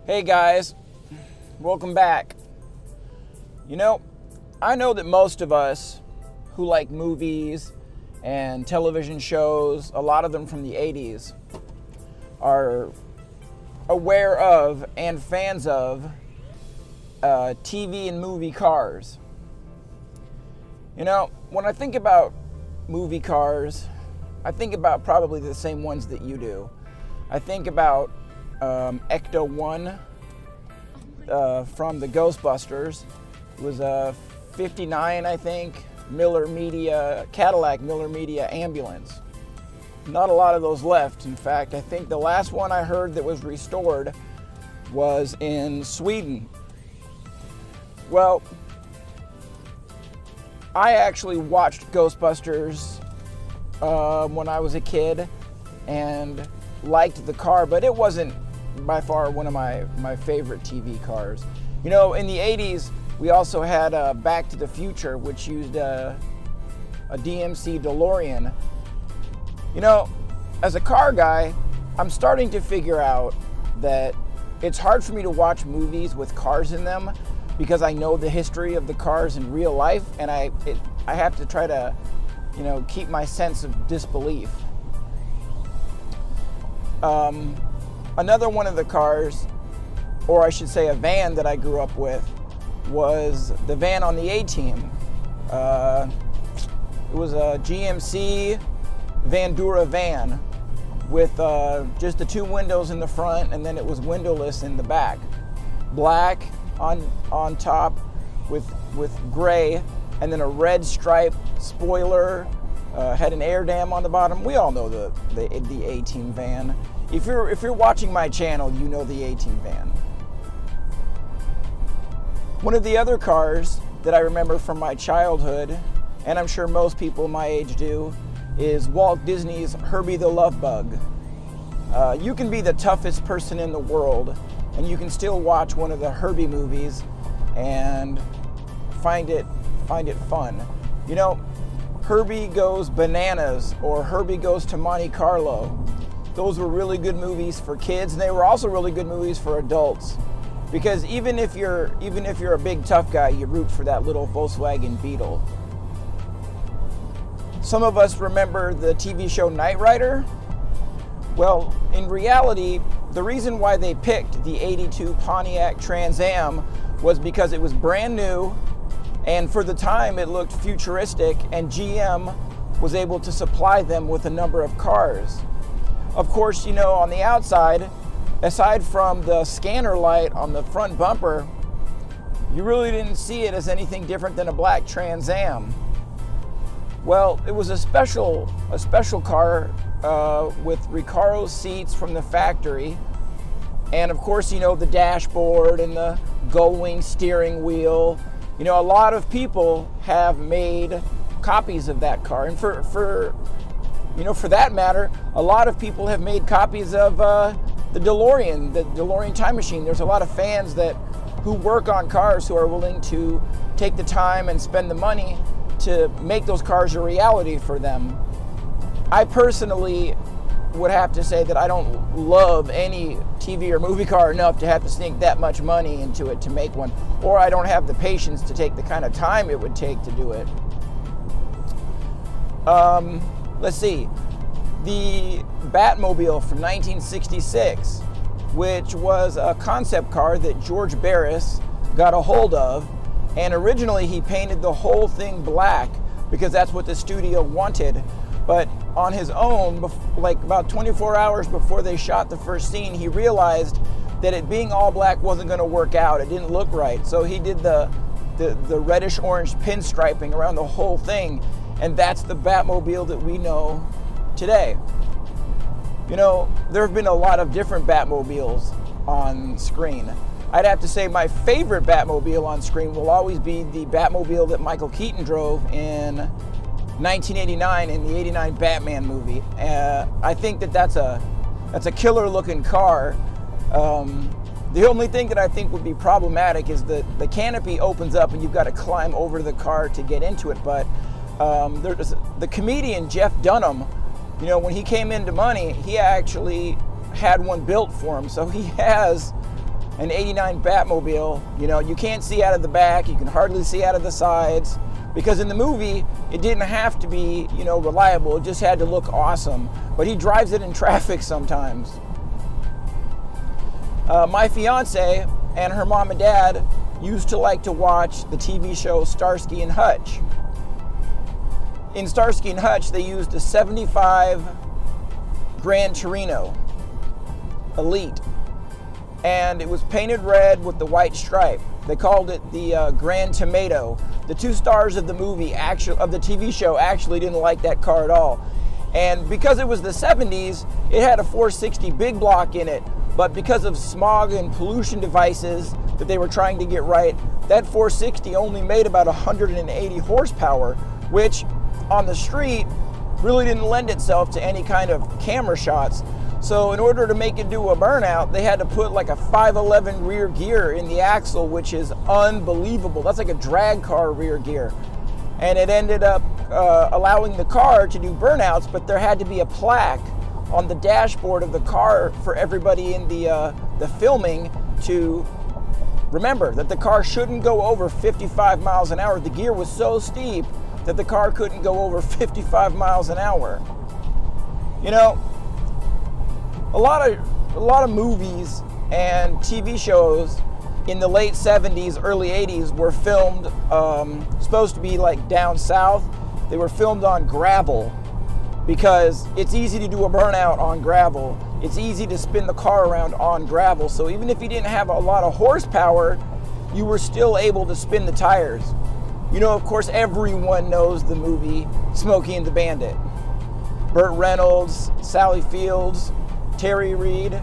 Hey guys, welcome back. I know that most of us who like movies and television shows, a lot of them from the 80s, are aware of and fans of TV and movie cars. When I think about movie cars, I think about probably the same ones that you do. I think about Ecto-1 from the Ghostbusters. It was a 59, I think, Cadillac Miller Media ambulance. Not a lot of those left. In fact, I think the last one I heard that was restored was in Sweden. Well, I actually watched Ghostbusters when I was a kid and liked the car, but it wasn't by far one of my favorite TV cars. In the 80s, we also had Back to the Future, which used a DMC DeLorean. As a car guy, I'm starting to figure out that it's hard for me to watch movies with cars in them because I know the history of the cars in real life, and I have to try to, keep my sense of disbelief. Another one of the cars, or I should say a van that I grew up with, was the van on the A-Team. It was a GMC Vandura van with just the two windows in the front, and then it was windowless in the back. Black on top with gray, and then a red stripe spoiler. Had an air dam on the bottom. We all know the A-Team van. If you're watching my channel, you know the A-Team van. One of the other cars that I remember from my childhood, and I'm sure most people my age do, is Walt Disney's Herbie the Love Bug. You can be the toughest person in the world, and you can still watch one of the Herbie movies and find it fun. Herbie Goes Bananas or Herbie Goes to Monte Carlo. Those were really good movies for kids, and they were also really good movies for adults. Because even if you're a big tough guy, you root for that little Volkswagen Beetle. Some of us remember the TV show Knight Rider. Well, in reality, the reason why they picked the 82 Pontiac Trans Am was because it was brand new, and for the time it looked futuristic, and GM was able to supply them with a number of cars. Of course, on the outside, aside from the scanner light on the front bumper, you really didn't see it as anything different than a black Trans Am. Well, it was a special car with Recaro seats from the factory, and of course, the dashboard and the gull-wing steering wheel. A lot of people have made copies of that car, and for that matter, a lot of people have made copies of the DeLorean time machine. There's a lot of fans who work on cars who are willing to take the time and spend the money to make those cars a reality for them. I personally would have to say that I don't love any TV or movie car enough to have to sink that much money into it to make one, or I don't have the patience to take the kind of time it would take to do it. Let's see. The Batmobile from 1966, which was a concept car that George Barris got a hold of, and originally he painted the whole thing black because that's what the studio wanted. But on his own, like about 24 hours before they shot the first scene, he realized that it being all black wasn't going to work out. It didn't look right. So he did the reddish orange pinstriping around the whole thing, and that's the Batmobile that we know today. There have been a lot of different Batmobiles on screen. I'd have to say my favorite Batmobile on screen will always be the Batmobile that Michael Keaton drove in 1989 in the 89 Batman movie. I think that's a killer looking car. The only thing that I think would be problematic is the canopy opens up and you've got to climb over the car to get into it. But there's the comedian Jeff Dunham, when he came into money, he actually had one built for him. So he has an 89 Batmobile, you know, you can't see out of the back, you can hardly see out of the sides, because in the movie, it didn't have to be, you know, reliable, it just had to look awesome. But he drives it in traffic sometimes. My fiance and her mom and dad used to like to watch the TV show Starsky and Hutch. In Starsky and Hutch, they used a 75 Gran Torino Elite, and it was painted red with the white stripe. They called it the Grand Tomato. The two stars of the movie, of the TV show, actually didn't like that car at all. And because it was the 70s, it had a 460 big block in it, but because of smog and pollution devices that they were trying to get right, that 460 only made about 180 horsepower, which on the street really didn't lend itself to any kind of camera shots. So in order to make it do a burnout, they had to put like a 511 rear gear in the axle, which is unbelievable. That's like a drag car rear gear. And it ended up allowing the car to do burnouts, but there had to be a plaque on the dashboard of the car for everybody in the filming to remember that the car shouldn't go over 55 miles an hour. The gear was so steep that the car couldn't go over 55 miles an hour. You know, a lot of movies and TV shows in the late 70s, early 80s were filmed, supposed to be like down south. They were filmed on gravel because it's easy to do a burnout on gravel. It's easy to spin the car around on gravel. So even if you didn't have a lot of horsepower, you were still able to spin the tires. You know, of course, everyone knows the movie Smokey and the Bandit. Burt Reynolds, Sally Fields, Jerry Reed,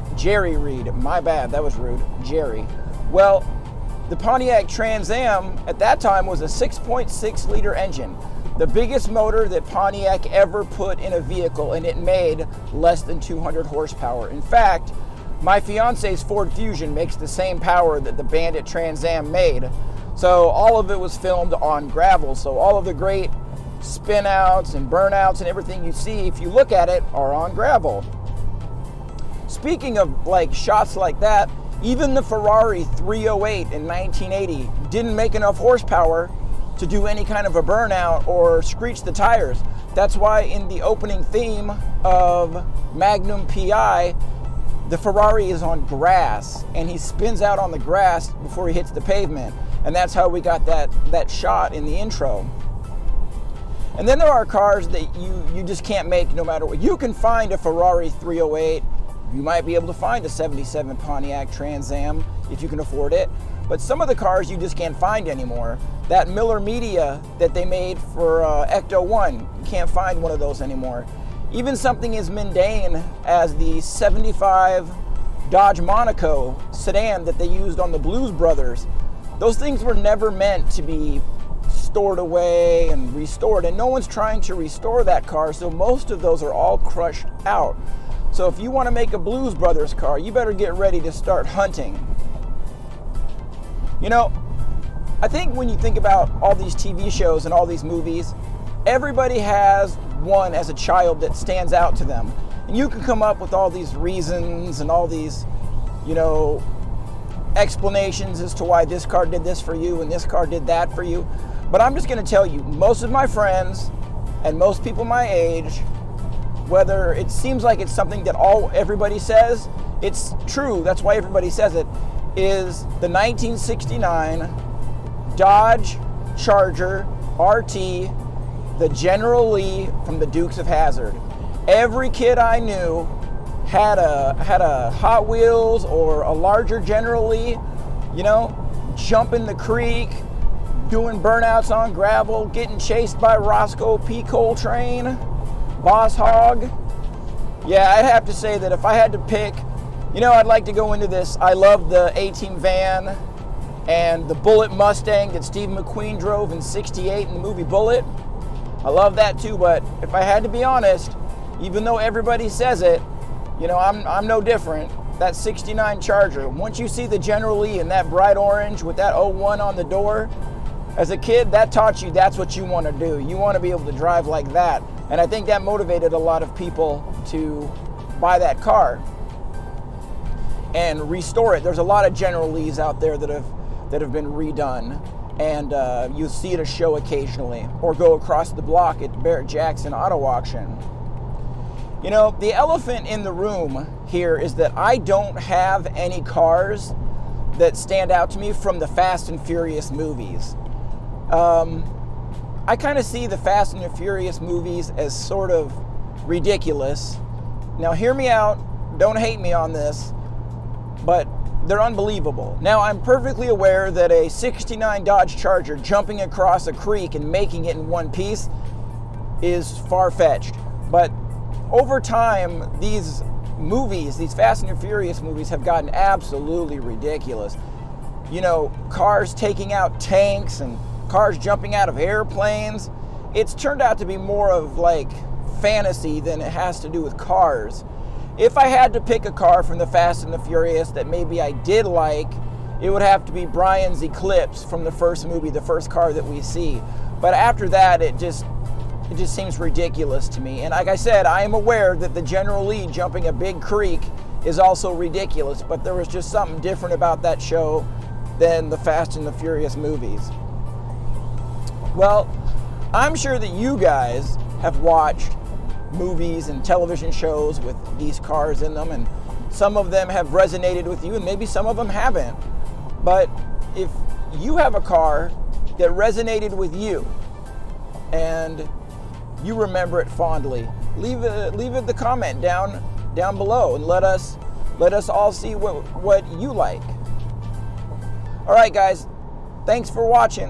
my bad, that was rude, Jerry. Well, the Pontiac Trans Am at that time was a 6.6 liter engine, the biggest motor that Pontiac ever put in a vehicle, and it made less than 200 horsepower. In fact, my fiance's Ford Fusion makes the same power that the Bandit Trans Am made. So all of it was filmed on gravel. So all of the great spin outs and burnouts and everything you see, if you look at it, are on gravel. Speaking of like shots like that, even the Ferrari 308 in 1980 didn't make enough horsepower to do any kind of a burnout or screech the tires. That's why in the opening theme of Magnum PI, the Ferrari is on grass and he spins out on the grass before he hits the pavement. And that's how we got that shot in the intro. And then there are cars that you just can't make no matter what. You can find a Ferrari 308. You might be able to find a 77 Pontiac Trans Am if you can afford it. But some of the cars you just can't find anymore. That Miller Media that they made for Ecto 1, you can't find one of those anymore. Even something as mundane as the 75 Dodge Monaco sedan that they used on the Blues Brothers. Those things were never meant to be stored away and restored, and no one's trying to restore that car, so most of those are all crushed out. So if you want to make a Blues Brothers car, you better get ready to start hunting. You know, I think when you think about all these TV shows and all these movies, everybody has one as a child that stands out to them. And you can come up with all these reasons and all these, you know, explanations as to why this car did this for you and this car did that for you. But I'm just going to tell you, most of my friends and most people my age, whether it seems like it's something that everybody says, it's true, that's why everybody says it, is the 1969 Dodge Charger RT, the General Lee from the Dukes of Hazzard. Every kid I knew had a Hot Wheels or a larger General Lee, you know, jumping the creek, doing burnouts on gravel, getting chased by Roscoe P. Coltrane, Boss Hogg. Yeah, I'd have to say that if I had to pick, you know, I'd like to go into this. I love the A-Team van and the Bullitt Mustang that Steve McQueen drove in '68 in the movie Bullitt. I love that too, but if I had to be honest, even though everybody says it, you know, I'm no different. That '69 Charger, once you see the General Lee in that bright orange with that 01 on the door, as a kid, that taught you that's what you want to do. You want to be able to drive like that. And I think that motivated a lot of people to buy that car. and restore it. There's a lot of General Lees out there that have been redone, and you'll see it a show occasionally, or go across the block at Barrett-Jackson Auto Auction. You know, the elephant in the room here is that I don't have any cars that stand out to me from the Fast and Furious movies. I kind of see the Fast and the Furious movies as sort of ridiculous. Now hear me out, don't hate me on this, but they're unbelievable. Now I'm perfectly aware that a 69 Dodge Charger jumping across a creek and making it in one piece is far-fetched. But over time, these movies, these Fast and the Furious movies, have gotten absolutely ridiculous. You know, cars taking out tanks and cars jumping out of airplanes. It's turned out to be more of like fantasy than it has to do with cars. If I had to pick a car from the Fast and the Furious that maybe I did like, it would have to be Brian's Eclipse from the first movie, the first car that we see. But after that, it just seems ridiculous to me. And like I said, I am aware that the General Lee jumping a big creek is also ridiculous, but there was just something different about that show than the Fast and the Furious movies. Well, I'm sure that you guys have watched movies and television shows with these cars in them, and some of them have resonated with you and maybe some of them haven't. But if you have a car that resonated with you and you remember it fondly, leave it the comment down below and let us all see what you like. All right, guys, thanks for watching.